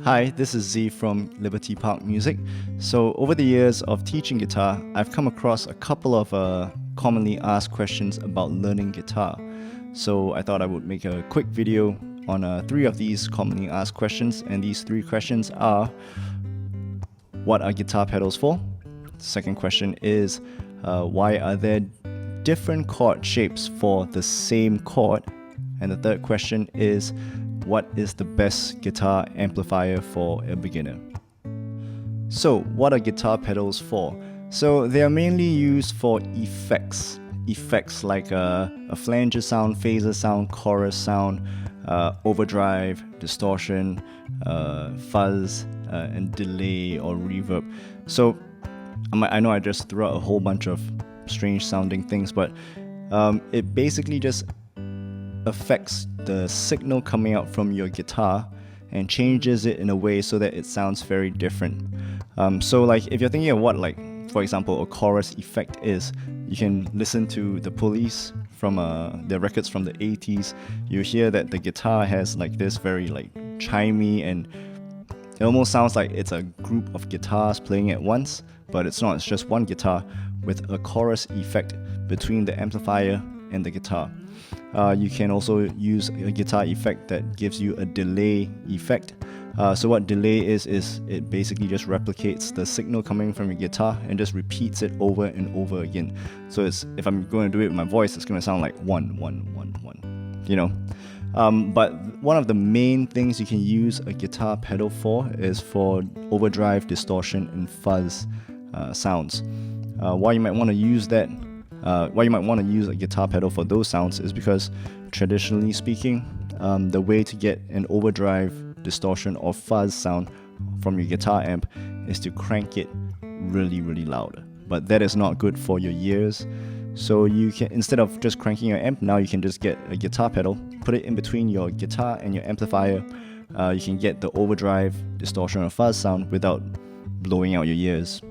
Hi, this is Z from Liberty Park Music. So, over the years of teaching guitar, I've come across a couple of commonly asked questions about learning guitar. So, I thought I would make a quick video on 3 of these commonly asked questions, and these 3 questions are: what are guitar pedals for? The second question is, why are there different chord shapes for the same chord? And the third question is, what is the best guitar amplifier for a beginner? So, what are guitar pedals for? So, they are mainly used for effects. Effects like a flanger sound, phaser sound, chorus sound, overdrive, distortion, fuzz, and delay or reverb. So, I know I just threw out a whole bunch of strange sounding things, but it basically just affects the signal coming out from your guitar and changes it in a way so that it sounds very different. So like if you're thinking of what, like for example, a chorus effect is, you can listen to The Police from their records from the 80s. You hear that the guitar has like this very like chimey, and it almost sounds like it's a group of guitars playing at once, but it's not. It's just one guitar with a chorus effect between the amplifier and the guitar. You can also use a guitar effect that gives you a delay effect. So what delay is it basically just replicates the signal coming from your guitar and just repeats it over and over again. So if I'm going to do it with my voice, it's going to sound like 1, 1, 1, 1, you know. But one of the main things you can use a guitar pedal for is for overdrive, distortion, and fuzz sounds. Why you might want to use that? Why you might want to use a guitar pedal for those sounds is because, traditionally speaking, the way to get an overdrive, distortion, or fuzz sound from your guitar amp is to crank it really, really loud. But that is not good for your ears. So you can, instead of just cranking your amp, now you can just get a guitar pedal, put it in between your guitar and your amplifier. You can get the overdrive, distortion, or fuzz sound without blowing out your ears.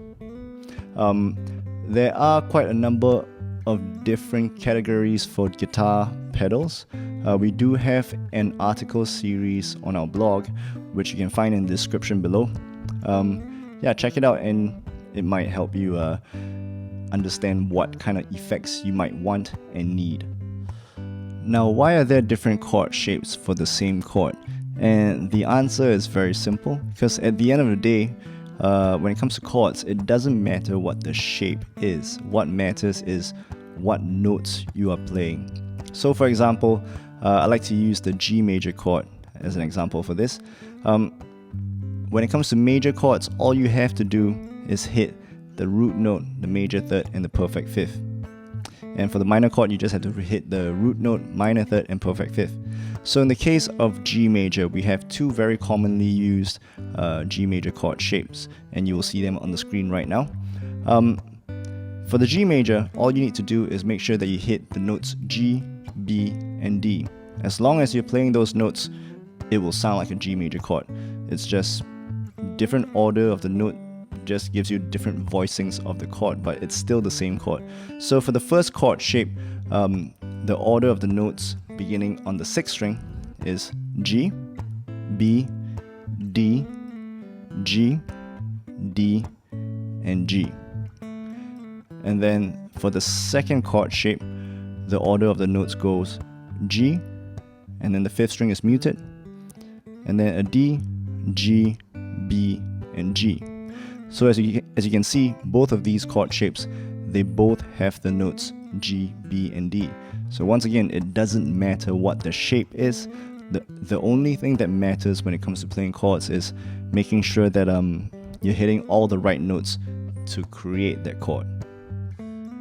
There are quite a number of different categories for guitar pedals. We do have an article series on our blog, which you can find in the description below. Check it out, and it might help you understand what kind of effects you might want and need. Now, why are there different chord shapes for the same chord? And the answer is very simple, because at the end of the day, when it comes to chords, it doesn't matter what the shape is. What matters is what notes you are playing. So for example, I like to use the G major chord as an example for this. When it comes to major chords, all you have to do is hit the root note, the major third, and the perfect fifth. And for the minor chord, you just have to hit the root note, minor third, and perfect fifth. So in the case of G major, we have 2 very commonly used G major chord shapes, and you will see them on the screen right now. For the G major, all you need to do is make sure that you hit the notes G, B, and D. As long as you're playing those notes, it will sound like a G major chord. It's just different order of the note, just gives you different voicings of the chord, but it's still the same chord. So for the first chord shape, the order of the notes beginning on the 6th string is G, B, D, G, D, and G. And then for the second chord shape, the order of the notes goes G, and then the 5th string is muted, and then a D, G, B, and G. So as you can see, both of these chord shapes, they both have the notes G, B, and D. So once again, it doesn't matter what the shape is. The only thing that matters when it comes to playing chords is making sure that you're hitting all the right notes to create that chord.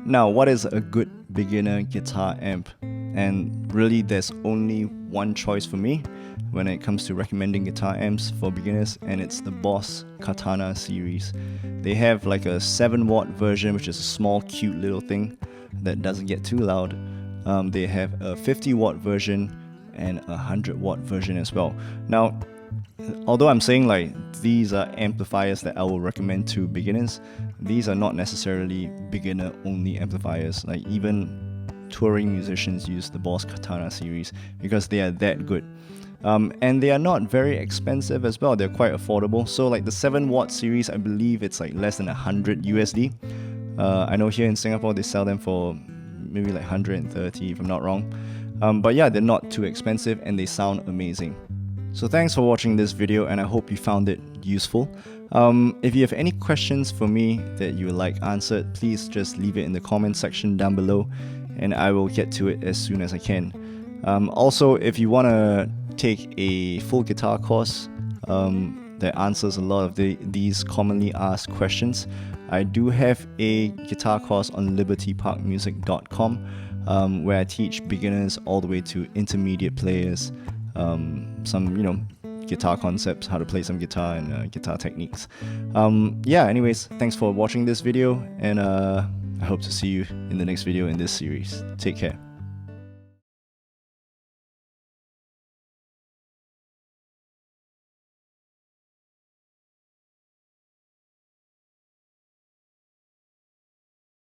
Now, what is a good beginner guitar amp? And really, there's only one choice for me when it comes to recommending guitar amps for beginners, and it's the Boss Katana series. They have like a 7-watt version, which is a small, cute little thing that doesn't get too loud. They have a 50-watt version and a 100-watt version as well. Now, although I'm saying like these are amplifiers that I will recommend to beginners, these are not necessarily beginner only amplifiers. Like even touring musicians use the Boss Katana series because they are that good. And they are not very expensive as well. They're quite affordable. So like the 7-watt series, I believe it's like less than 100 USD. I know here in Singapore they sell them for maybe like 130 if I'm not wrong. But yeah, they're not too expensive and they sound amazing. So thanks for watching this video, and I hope you found it useful. If you have any questions for me that you would like answered, please just leave it in the comment section down below and I will get to it as soon as I can. Also, if you want to take a full guitar course that answers a lot of these commonly asked questions, I do have a guitar course on libertyparkmusic.com where I teach beginners all the way to intermediate players some guitar concepts, how to play some guitar, and guitar techniques. Yeah, anyways, thanks for watching this video, and I hope to see you in the next video in this series. Take care.